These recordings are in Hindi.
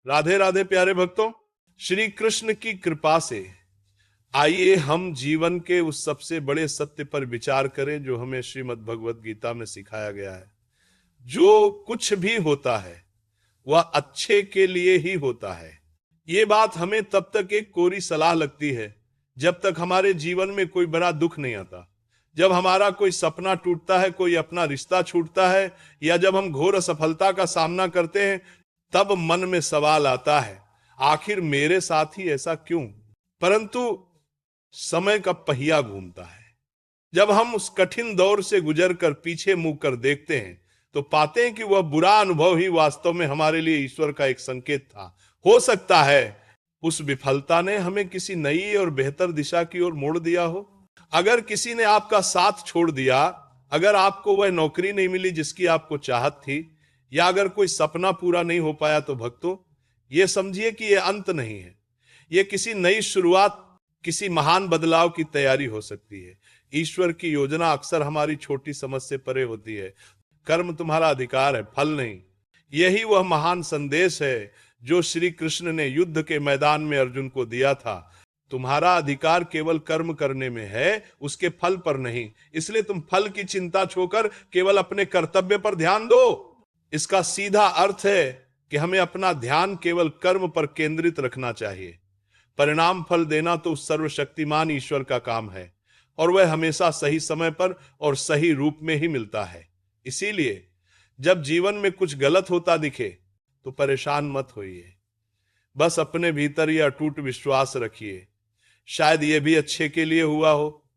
राधे राधे प्यारे भक्तों, श्री कृष्ण की कृपा से आइए हम जीवन के उस सबसे बड़े सत्य पर विचार करें जो हमें श्रीमद् भगवत गीता में सिखाया गया है। जो कुछ भी होता है वह अच्छे के लिए ही होता है। ये बात हमें तब तक एक कोरी सलाह लगती है जब तक हमारे जीवन में कोई बड़ा दुख नहीं आता, जब हमारा कोई सपना टूटता है, कोई अपना रिश्ता छूटता है, या जब हम घोर असफलता का सामना करते हैं, तब मन में सवाल आता है, आखिर मेरे साथ ही ऐसा क्यों। परंतु समय का पहिया घूमता है। जब हम उस कठिन दौर से गुजरकर पीछे मुड़ कर देखते हैं तो पाते हैं कि वह बुरा अनुभव ही वास्तव में हमारे लिए ईश्वर का एक संकेत था। हो सकता है उस विफलता ने हमें किसी नई और बेहतर दिशा की ओर मोड़ दिया हो। अगर किसी ने आपका साथ छोड़ दिया, अगर आपको वह नौकरी नहीं मिली जिसकी आपको चाहत थी, या अगर कोई सपना पूरा नहीं हो पाया, तो भक्तों ये समझिए कि यह अंत नहीं है, यह किसी नई शुरुआत, किसी महान बदलाव की तैयारी हो सकती है। ईश्वर की योजना अक्सर हमारी छोटी समझ से परे होती है। कर्म तुम्हारा अधिकार है, फल नहीं। यही वह महान संदेश है जो श्री कृष्ण ने युद्ध के मैदान में अर्जुन को दिया था। तुम्हारा अधिकार केवल कर्म करने में है, उसके फल पर नहीं। इसलिए तुम फल की चिंता छोड़कर केवल अपने कर्तव्य पर ध्यान दो। इसका सीधा अर्थ है कि हमें अपना ध्यान केवल कर्म पर केंद्रित रखना चाहिए। परिणाम फल देना तो सर्वशक्तिमान ईश्वर का काम है, और वह हमेशा सही समय पर और सही रूप में ही मिलता है। इसीलिए जब जीवन में कुछ गलत होता दिखे तो परेशान मत होइए, बस अपने भीतर यह अटूट विश्वास रखिए, शायद यह भी अच्छे के लिए हुआ हो।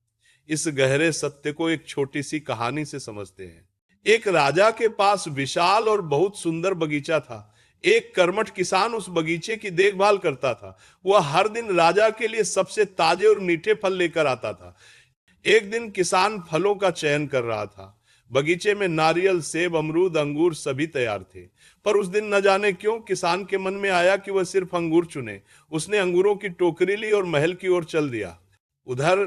इस गहरे सत्य को एक छोटी सी कहानी से समझते हैं। एक राजा के पास विशाल और बहुत सुंदर बगीचा था। एक कर्मठ किसान उस बगीचे की देखभाल करता था। वह हर दिन राजा के लिए सबसे ताजे और मीठे फल लेकर आता था। एक दिन किसान फलों का चयन कर रहा था। बगीचे में नारियल, सेब, अमरूद, अंगूर सभी तैयार थे, पर उस दिन न जाने क्यों किसान के मन में आया कि वह सिर्फ अंगूर चुने। उसने अंगूरों की टोकरी ली और महल की ओर चल दिया। उधर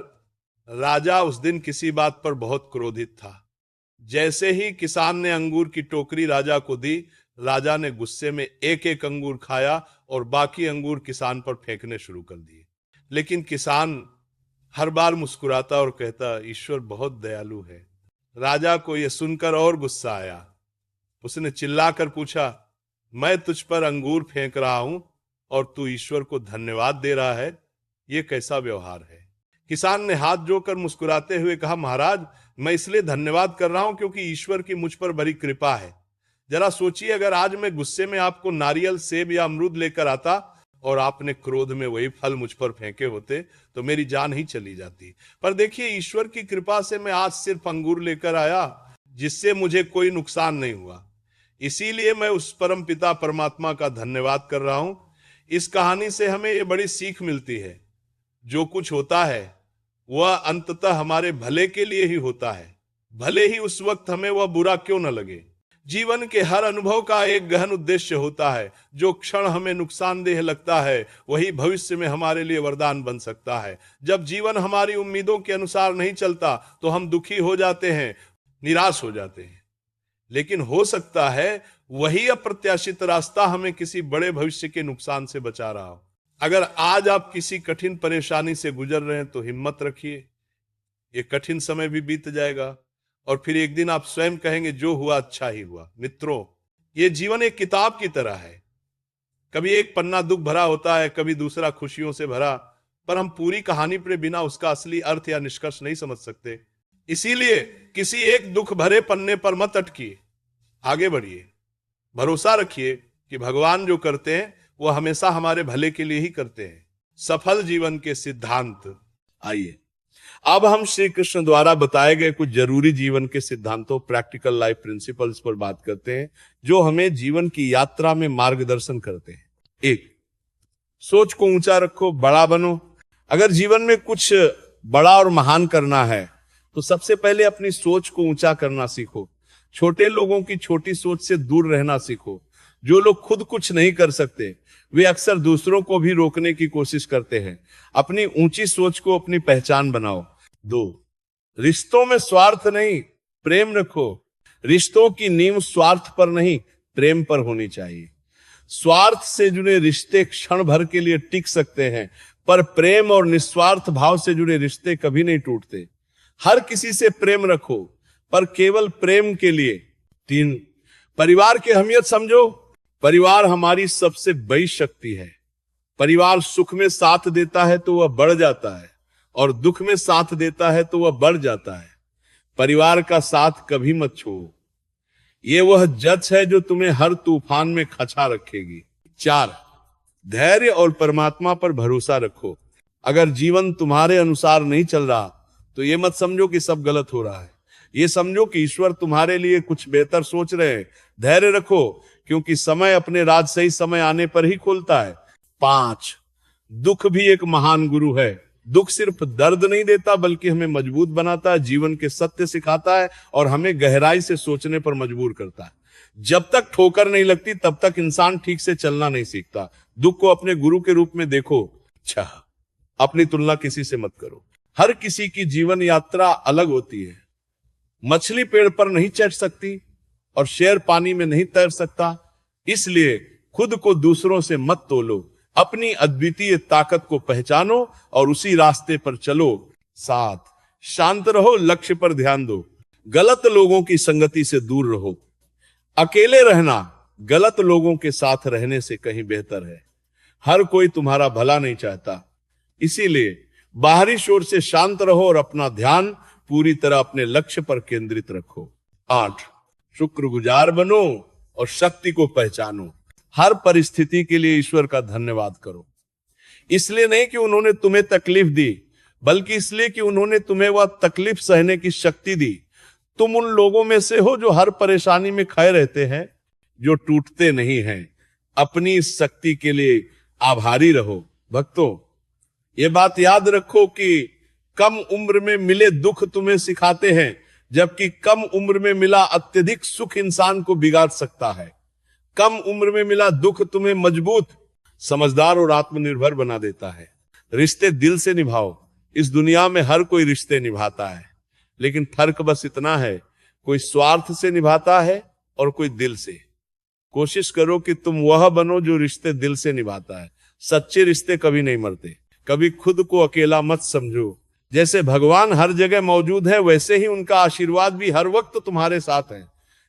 राजा उस दिन किसी बात पर बहुत क्रोधित था। जैसे ही किसान ने अंगूर की टोकरी राजा को दी, राजा ने गुस्से में एक एक अंगूर खाया और बाकी अंगूर किसान पर फेंकने शुरू कर दिए। लेकिन किसान हर बार मुस्कुराता और कहता, ईश्वर बहुत दयालु है। राजा को यह सुनकर और गुस्सा आया। उसने चिल्लाकर पूछा, मैं तुझ पर अंगूर फेंक रहा हूं और तू ईश्वर को धन्यवाद दे रहा है, यह कैसा व्यवहार है। किसान ने हाथ जोड़कर मुस्कुराते हुए कहा, महाराज मैं इसलिए धन्यवाद कर रहा हूं क्योंकि ईश्वर की मुझ पर बड़ी कृपा है। जरा सोचिए, अगर आज मैं गुस्से में आपको नारियल, सेब या अमरूद लेकर आता और आपने क्रोध में वही फल मुझ पर फेंके होते तो मेरी जान ही चली जाती। पर देखिए, ईश्वर की कृपा से मैं आज सिर्फ अंगूर लेकर आया, जिससे मुझे कोई नुकसान नहीं हुआ। इसीलिए मैं उस परम पिता परमात्मा का धन्यवाद कर रहा हूं। इस कहानी से हमें ये बड़ी सीख मिलती है, जो कुछ होता है वह अंततः हमारे भले के लिए ही होता है, भले ही उस वक्त हमें वह बुरा क्यों न लगे। जीवन के हर अनुभव का एक गहन उद्देश्य होता है। जो क्षण हमें नुकसानदेह लगता है वही भविष्य में हमारे लिए वरदान बन सकता है। जब जीवन हमारी उम्मीदों के अनुसार नहीं चलता तो हम दुखी हो जाते हैं, निराश हो जाते हैं। लेकिन हो सकता है वही अप्रत्याशित रास्ता हमें किसी बड़े भविष्य के नुकसान से बचा रहा हो। अगर आज आप किसी कठिन परेशानी से गुजर रहे हैं तो हिम्मत रखिए, ये कठिन समय भी बीत जाएगा और फिर एक दिन आप स्वयं कहेंगे, जो हुआ अच्छा ही हुआ। मित्रों, ये जीवन एक किताब की तरह है। कभी एक पन्ना दुख भरा होता है, कभी दूसरा खुशियों से भरा, पर हम पूरी कहानी पर बिना उसका असली अर्थ या निष्कर्ष नहीं समझ सकते। इसीलिए किसी एक दुख भरे पन्ने पर मत अटकिए, आगे बढ़िए। भरोसा रखिए कि भगवान जो करते हैं वो हमेशा हमारे भले के लिए ही करते हैं। सफल जीवन के सिद्धांत। आइए अब हम श्री कृष्ण द्वारा बताए गए कुछ जरूरी जीवन के सिद्धांतों, प्रैक्टिकल लाइफ प्रिंसिपल्स पर बात करते हैं, जो हमें जीवन की यात्रा में मार्गदर्शन करते हैं। एक, सोच को ऊंचा रखो, बड़ा बनो। अगर जीवन में कुछ बड़ा और महान करना है तो सबसे पहले अपनी सोच को ऊंचा करना सीखो। छोटे लोगों की छोटी सोच से दूर रहना सीखो। जो लोग खुद कुछ नहीं कर सकते वे अक्सर दूसरों को भी रोकने की कोशिश करते हैं। अपनी ऊंची सोच को अपनी पहचान बनाओ। 2, रिश्तों में स्वार्थ नहीं, प्रेम रखो। रिश्तों की नींव स्वार्थ पर नहीं, प्रेम पर होनी चाहिए। स्वार्थ से जुड़े रिश्ते क्षण भर के लिए टिक सकते हैं, पर प्रेम और निस्वार्थ भाव से जुड़े रिश्ते कभी नहीं टूटते। हर किसी से प्रेम रखो, पर केवल प्रेम के लिए। 3, परिवार की अहमियत समझो। परिवार हमारी सबसे बड़ी शक्ति है। परिवार सुख में साथ देता है तो वह बढ़ जाता है, और दुख में साथ देता है तो वह बढ़ जाता है। परिवार का साथ कभी मत छोड़ो। ये वह जच है जो तुम्हें हर तूफान में खचा रखेगी। 4, धैर्य और परमात्मा पर भरोसा रखो। अगर जीवन तुम्हारे अनुसार नहीं चल रहा तो ये मत समझो कि सब गलत हो रहा है। ये समझो कि ईश्वर तुम्हारे लिए कुछ बेहतर सोच रहे हैं। धैर्य रखो, क्योंकि समय अपने राज सही समय आने पर ही खोलता है। 5, दुख भी एक महान गुरु है। दुख सिर्फ दर्द नहीं देता, बल्कि हमें मजबूत बनाता है, जीवन के सत्य सिखाता है और हमें गहराई से सोचने पर मजबूर करता है। जब तक ठोकर नहीं लगती तब तक इंसान ठीक से चलना नहीं सीखता। दुख को अपने गुरु के रूप में देखो। अच्छा, अपनी तुलना किसी से मत करो। हर किसी की जीवन यात्रा अलग होती है। मछली पेड़ पर नहीं चढ़ सकती और शेर पानी में नहीं तैर सकता। इसलिए खुद को दूसरों से मत तोलो, अपनी अद्वितीय ताकत को पहचानो और उसी रास्ते पर चलो। 7, शांत रहो, लक्ष्य पर ध्यान दो। गलत लोगों की संगति से दूर रहो। अकेले रहना गलत लोगों के साथ रहने से कहीं बेहतर है। हर कोई तुम्हारा भला नहीं चाहता, इसीलिए बाहरी शोर से शांत रहो और अपना ध्यान पूरी तरह अपने लक्ष्य पर केंद्रित रखो। 8, शुक्रगुजार बनो और शक्ति को पहचानो। हर परिस्थिति के लिए ईश्वर का धन्यवाद करो। इसलिए नहीं कि उन्होंने तुम्हें तकलीफ दी, बल्कि इसलिए कि उन्होंने तुम्हें वह तकलीफ सहने की शक्ति दी। तुम उन लोगों में से हो जो हर परेशानी में खड़े रहते हैं, जो टूटते नहीं हैं। अपनी इस शक्ति के लिए आभारी रहो। भक्तों, ये बात याद रखो कि कम उम्र में मिले दुख तुम्हें सिखाते हैं, जबकि कम उम्र में मिला अत्यधिक सुख इंसान को बिगाड़ सकता है। कम उम्र में मिला दुख तुम्हें मजबूत, समझदार और आत्मनिर्भर बना देता है। रिश्ते दिल से निभाओ। इस दुनिया में हर कोई रिश्ते निभाता है, लेकिन फर्क बस इतना है, कोई स्वार्थ से निभाता है और कोई दिल से। कोशिश करो कि तुम वह बनो जो रिश्ते दिल से निभाता है। सच्चे रिश्ते कभी नहीं मरते। कभी खुद को अकेला मत समझो। जैसे भगवान हर जगह मौजूद है, वैसे ही उनका आशीर्वाद भी हर वक्त तुम्हारे साथ है।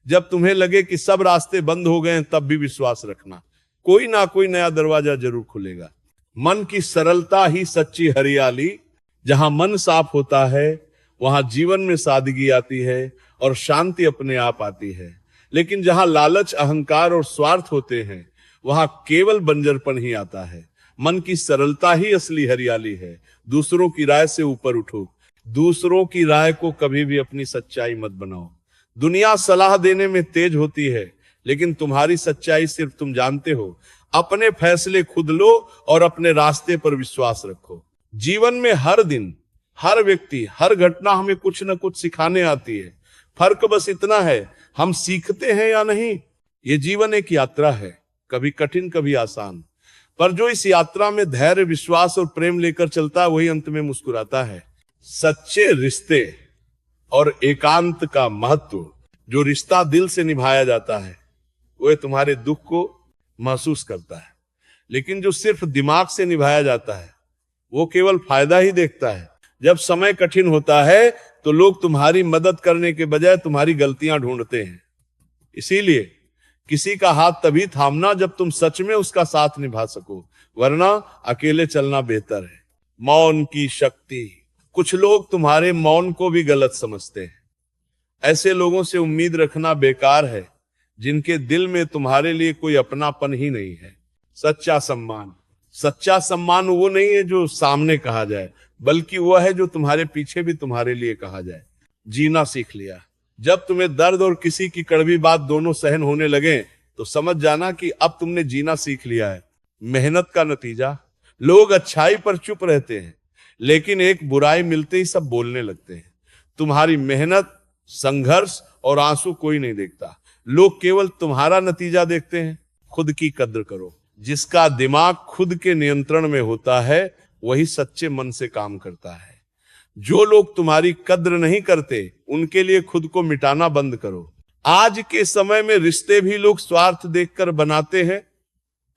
जब तुम्हें लगे कि सब रास्ते बंद हो गए, तब भी विश्वास रखना, कोई ना कोई नया दरवाजा जरूर खुलेगा। मन की सरलता ही सच्ची हरियाली। जहां मन साफ होता है वहां जीवन में सादगी आती है और शांति अपने आप आती है। लेकिन जहां लालच, अहंकार और स्वार्थ होते हैं, वहां केवल बंजरपन ही आता है। मन की सरलता ही असली हरियाली है। दूसरों की राय से ऊपर उठो। दूसरों की राय को कभी भी अपनी सच्चाई मत बनाओ। दुनिया सलाह देने में तेज होती है, लेकिन तुम्हारी सच्चाई सिर्फ तुम जानते हो। अपने फैसले खुद लो और अपने रास्ते पर विश्वास रखो। जीवन में हर दिन, हर व्यक्ति, हर घटना हमें कुछ न कुछ सिखाने आती है। फर्क बस इतना है, हम सीखते हैं या नहीं। ये जीवन एक यात्रा है, कभी कठिन कभी आसान, पर जो इस यात्रा में धैर्य, विश्वास और प्रेम लेकर चलता है, वही अंत में मुस्कुराता है। सच्चे रिश्ते और एकांत का महत्व, जो रिश्ता दिल से निभाया जाता है, वह तुम्हारे दुख को महसूस करता है। लेकिन जो सिर्फ दिमाग से निभाया जाता है, वो केवल फायदा ही देखता है। जब समय कठिन होता है तो लोग तुम्हारी मदद करने के बजाय तुम्हारी गलतियां ढूंढते हैं। इसीलिए किसी का हाथ तभी थामना जब तुम सच में उसका साथ निभा सको, वरना अकेले चलना बेहतर है। मौन की शक्ति। कुछ लोग तुम्हारे मौन को भी गलत समझते हैं। ऐसे लोगों से उम्मीद रखना बेकार है, जिनके दिल में तुम्हारे लिए कोई अपनापन ही नहीं है। सच्चा सम्मान। सच्चा सम्मान वो नहीं है जो सामने कहा जाए, बल्कि वह है जो तुम्हारे पीछे भी तुम्हारे लिए कहा जाए। जीना सीख लिया। जब तुम्हें दर्द और किसी की कड़वी बात दोनों सहन होने लगे, तो समझ जाना कि अब तुमने जीना सीख लिया है। मेहनत का नतीजा। लोग अच्छाई पर चुप रहते हैं, लेकिन एक बुराई मिलते ही सब बोलने लगते हैं। तुम्हारी मेहनत, संघर्ष और आंसू कोई नहीं देखता। लोग केवल तुम्हारा नतीजा देखते हैं। खुद की कद्र करो। जिसका दिमाग खुद के नियंत्रण में होता है, वही सच्चे मन से काम करता है। जो लोग तुम्हारी कद्र नहीं करते, उनके लिए खुद को मिटाना बंद करो। आज के समय में रिश्ते भी लोग स्वार्थ देखकर बनाते हैं,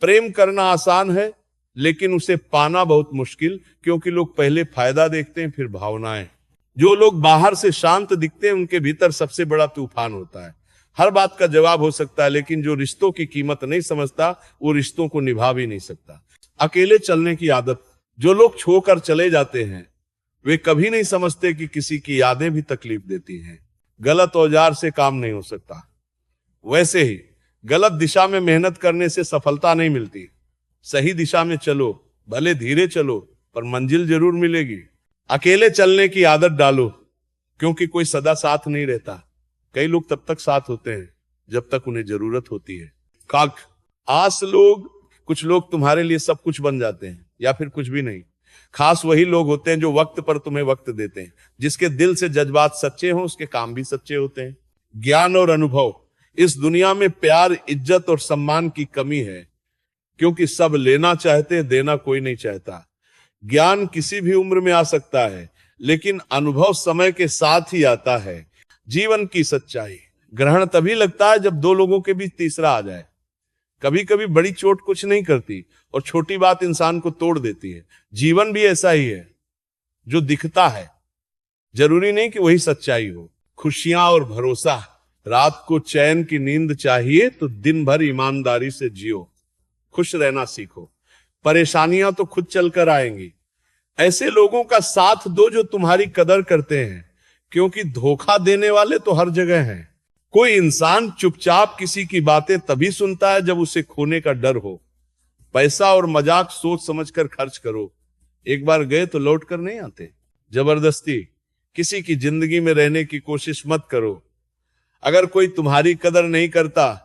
प्रेम करना आसान है, लेकिन उसे पाना बहुत मुश्किल, क्योंकि लोग पहले फायदा देखते हैं, फिर भावनाएं। जो लोग बाहर से शांत दिखते हैं, उनके भीतर सबसे बड़ा तूफान होता है। हर बात का जवाब हो सकता है, लेकिन जो रिश्तों की कीमत नहीं समझता, वो रिश्तों को निभा भी नहीं सकता। अकेले चलने की आदत। जो लोग छोड़कर चले जाते हैं, वे कभी नहीं समझते कि किसी की यादें भी तकलीफ देती हैं। गलत औजार से काम नहीं हो सकता। वैसे ही गलत दिशा में मेहनत करने से सफलता नहीं मिलती। सही दिशा में चलो, भले धीरे चलो, पर मंजिल जरूर मिलेगी। अकेले चलने की आदत डालो, क्योंकि कोई सदा साथ नहीं रहता। कई लोग तब तक साथ होते हैं जब तक उन्हें जरूरत होती है। काक आस लोग, कुछ लोग तुम्हारे लिए सब कुछ बन जाते हैं, या फिर कुछ भी नहीं। खास वही लोग होते हैं जो वक्त पर तुम्हें वक्त देते हैं। जिसके दिल से जज्बात सच्चे हों, उसके काम भी सच्चे होते हैं। ज्ञान और अनुभव। इस दुनिया में प्यार, इज्जत और सम्मान की कमी है, क्योंकि सब लेना चाहते हैं, देना कोई नहीं चाहता। ज्ञान किसी भी उम्र में आ सकता है, लेकिन अनुभव समय के साथ ही आता है। जीवन की सच्चाई। ग्रहण तभी लगता है जब दो लोगों के बीच तीसरा आ जाए। कभी कभी बड़ी चोट कुछ नहीं करती, और छोटी बात इंसान को तोड़ देती है। जीवन भी ऐसा ही है, जो दिखता है जरूरी नहीं कि वही सच्चाई हो। खुशियां और भरोसा। रात को चैन की नींद चाहिए तो दिन भर ईमानदारी से जियो। खुश रहना सीखो। परेशानियां तो खुद चलकर आएंगी। ऐसे लोगों का साथ दो जो तुम्हारी कदर करते हैं, क्योंकि धोखा देने वाले तो हर जगह हैं। कोई इंसान चुपचाप किसी की बातें तभी सुनता है जब उसे खोने का डर हो। पैसा और मजाक सोच समझकर खर्च करो। एक बार गए तो लौट कर नहीं आते। जबरदस्ती किसी की जिंदगी में रहने की कोशिश मत करो। अगर कोई तुम्हारी कदर नहीं करता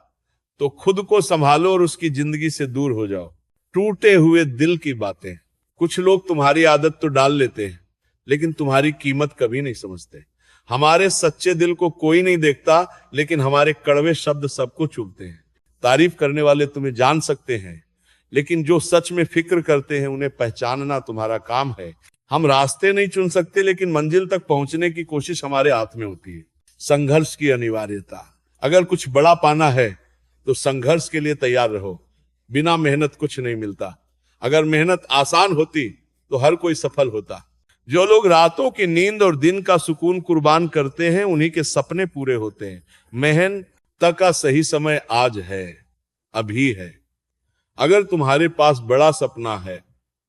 तो खुद को संभालो और उसकी जिंदगी से दूर हो जाओ। टूटे हुए दिल की बातें। कुछ लोग तुम्हारी आदत तो डाल लेते हैं, लेकिन तुम्हारी कीमत कभी नहीं समझते। हमारे सच्चे दिल को कोई नहीं देखता, लेकिन हमारे कड़वे शब्द सबको चुभते हैं। तारीफ करने वाले तुम्हें जान सकते हैं, लेकिन जो सच में फिक्र करते हैं उन्हें पहचानना तुम्हारा काम है। हम रास्ते नहीं चुन सकते, लेकिन मंजिल तक पहुंचने की कोशिश हमारे हाथ में होती है। संघर्ष की अनिवार्यता। अगर कुछ बड़ा पाना है तो संघर्ष के लिए तैयार रहो। बिना मेहनत कुछ नहीं मिलता। अगर मेहनत आसान होती तो हर कोई सफल होता। जो लोग रातों की नींद और दिन का सुकून कुर्बान करते हैं, उन्हीं के सपने पूरे होते हैं। मेहनत का सही समय आज है, अभी है। अगर तुम्हारे पास बड़ा सपना है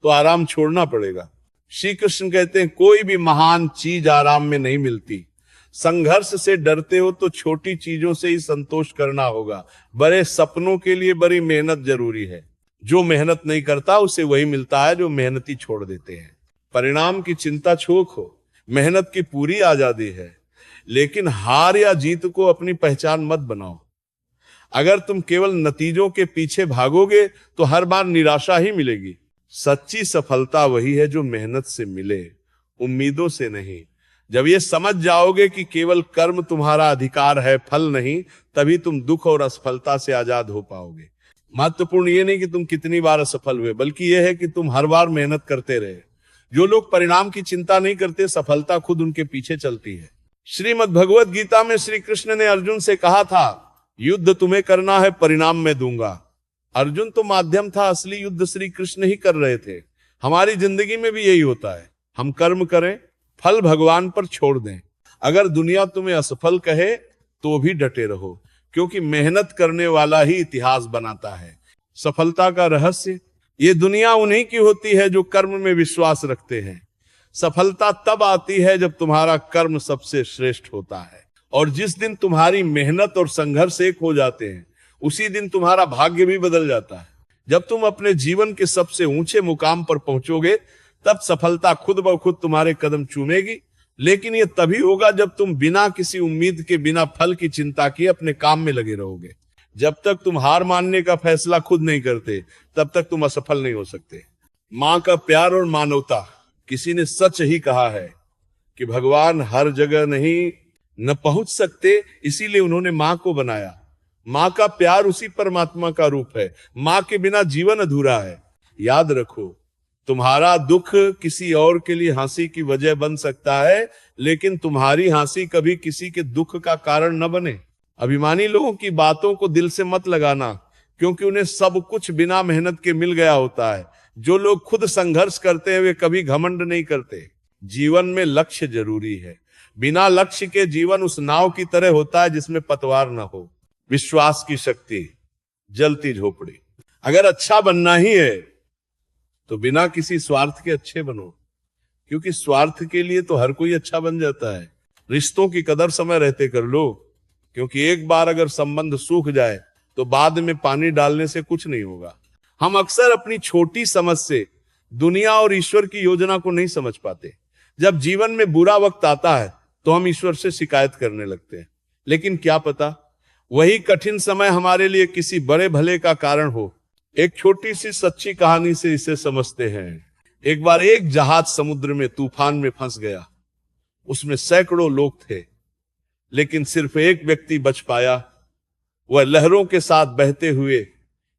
तो आराम छोड़ना पड़ेगा। श्री कृष्ण कहते हैं, कोई भी महान चीज आराम में नहीं मिलती। संघर्ष से डरते हो तो छोटी चीजों से ही संतोष करना होगा। बड़े सपनों के लिए बड़ी मेहनत जरूरी है। जो मेहनत नहीं करता उसे वही मिलता है जो मेहनती छोड़ देते हैं। परिणाम की चिंता छोड़ो। मेहनत की पूरी आजादी है, लेकिन हार या जीत को अपनी पहचान मत बनाओ। अगर तुम केवल नतीजों के पीछे भागोगे तो हर बार निराशा ही मिलेगी। सच्ची सफलता वही है जो मेहनत से मिले, उम्मीदों से नहीं। जब ये समझ जाओगे कि केवल कर्म तुम्हारा अधिकार है, फल नहीं, तभी तुम दुख और असफलता से आजाद हो पाओगे। महत्वपूर्ण ये नहीं कि तुम कितनी बार असफल हुए, बल्कि यह है कि तुम हर बार मेहनत करते रहे। जो लोग परिणाम की चिंता नहीं करते, सफलता खुद उनके पीछे चलती है। श्रीमद् भगवत गीता में श्री कृष्ण ने अर्जुन से कहा था, युद्ध तुम्हें करना है, परिणाम मैं दूंगा। अर्जुन तो माध्यम था, असली युद्ध श्री कृष्ण ही कर रहे थे। हमारी जिंदगी में भी यही होता है। हम कर्म करें, फल भगवान पर छोड़ दें। अगर दुनिया तुम्हें असफल कहे तो भी डटे रहो, क्योंकि मेहनत करने वाला ही इतिहास बनाता है। सफलता का रहस्य, ये दुनिया उन्हीं की होती है जो कर्म में विश्वास रखते हैं। सफलता तब आती है जब तुम्हारा कर्म सबसे श्रेष्ठ होता है, और जिस दिन तुम्हारी मेहनत और संघर्ष एक हो जाते हैं, उसी दिन तुम्हारा भाग्य भी बदल जाता है। जब तुम अपने जीवन के सबसे ऊंचे मुकाम पर पहुंचोगे, तब सफलता खुद ब खुद तुम्हारे कदम चूमेगी। लेकिन यह तभी होगा जब तुम बिना किसी उम्मीद के, बिना फल की चिंता किए अपने काम में लगे रहोगे। जब तक तुम हार मानने का फैसला खुद नहीं करते, तब तक तुम असफल नहीं हो सकते। माँ का प्यार और मानवता। किसी ने सच ही कहा है कि भगवान हर जगह नहीं न पहुंच सकते, इसीलिए उन्होंने माँ को बनाया। माँ का प्यार उसी परमात्मा का रूप है। माँ के बिना जीवन अधूरा है। याद रखो, तुम्हारा दुख किसी और के लिए हंसी की वजह बन सकता है, लेकिन तुम्हारी हंसी कभी किसी के दुख का कारण न बने। अभिमानी लोगों की बातों को दिल से मत लगाना। क्योंकि उन्हें सब कुछ बिना मेहनत के मिल गया होता है। जो लोग खुद संघर्ष करते हैं वे कभी घमंड नहीं करते। जीवन में लक्ष्य जरूरी है। बिना लक्ष्य के जीवन उस नाव की तरह होता है जिसमें पतवार न हो। विश्वास की शक्ति, जलती झोपड़ी। अगर अच्छा बनना ही है तो बिना किसी स्वार्थ के अच्छे बनो, क्योंकि स्वार्थ के लिए तो हर कोई अच्छा बन जाता है। रिश्तों की कदर समय रहते कर लो, क्योंकि एक बार अगर संबंध सूख जाए तो बाद में पानी डालने से कुछ नहीं होगा। हम अक्सर अपनी छोटी समझ से दुनिया और ईश्वर की योजना को नहीं समझ पाते। जब जीवन में बुरा वक्त आता है तो हम ईश्वर से शिकायत करने लगते हैं, लेकिन क्या पता वही कठिन समय हमारे लिए किसी बड़े भले का कारण हो। एक छोटी सी सच्ची कहानी से इसे समझते हैं। एक बार एक जहाज समुद्र में तूफान में फंस गया। उसमें सैकड़ों लोग थे, लेकिन सिर्फ एक व्यक्ति बच पाया। वह लहरों के साथ बहते हुए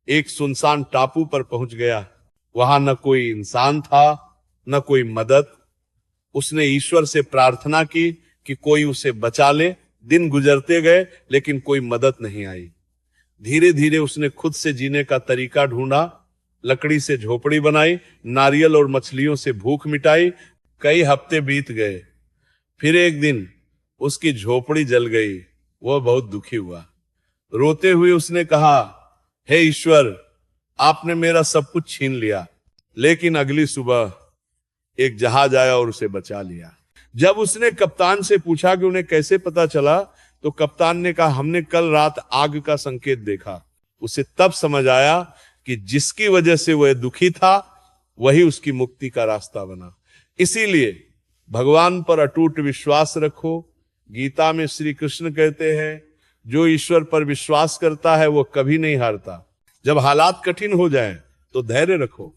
एक सुनसान टापू पर पहुंच गया। वहां न कोई इंसान था, न कोई मदद। उसने ईश्वर से प्रार्थना की कि कोई उसे बचा ले। दिन गुजरते गए, लेकिन कोई मदद नहीं आई। धीरे धीरे उसने खुद से जीने का तरीका ढूंढा। लकड़ी से झोपड़ी बनाई, नारियल और मछलियों से भूख मिटाई। कई हफ्ते बीत गए। फिर एक दिन उसकी झोपड़ी जल गई। वह बहुत दुखी हुआ। रोते हुए उसने कहा, हे ईश्वर, आपने मेरा सब कुछ छीन लिया। लेकिन अगली सुबह एक जहाज आया और उसे बचा लिया। जब उसने कप्तान से पूछा कि उन्हें कैसे पता चला, तो कप्तान ने कहा, हमने कल रात आग का संकेत देखा। उसे तब समझ आया कि जिसकी वजह से वह दुखी था वही उसकी मुक्ति का रास्ता बना। इसीलिए भगवान पर अटूट विश्वास रखो। गीता में श्री कृष्ण कहते हैं, जो ईश्वर पर विश्वास करता है वो कभी नहीं हारता। जब हालात कठिन हो जाएं तो धैर्य रखो।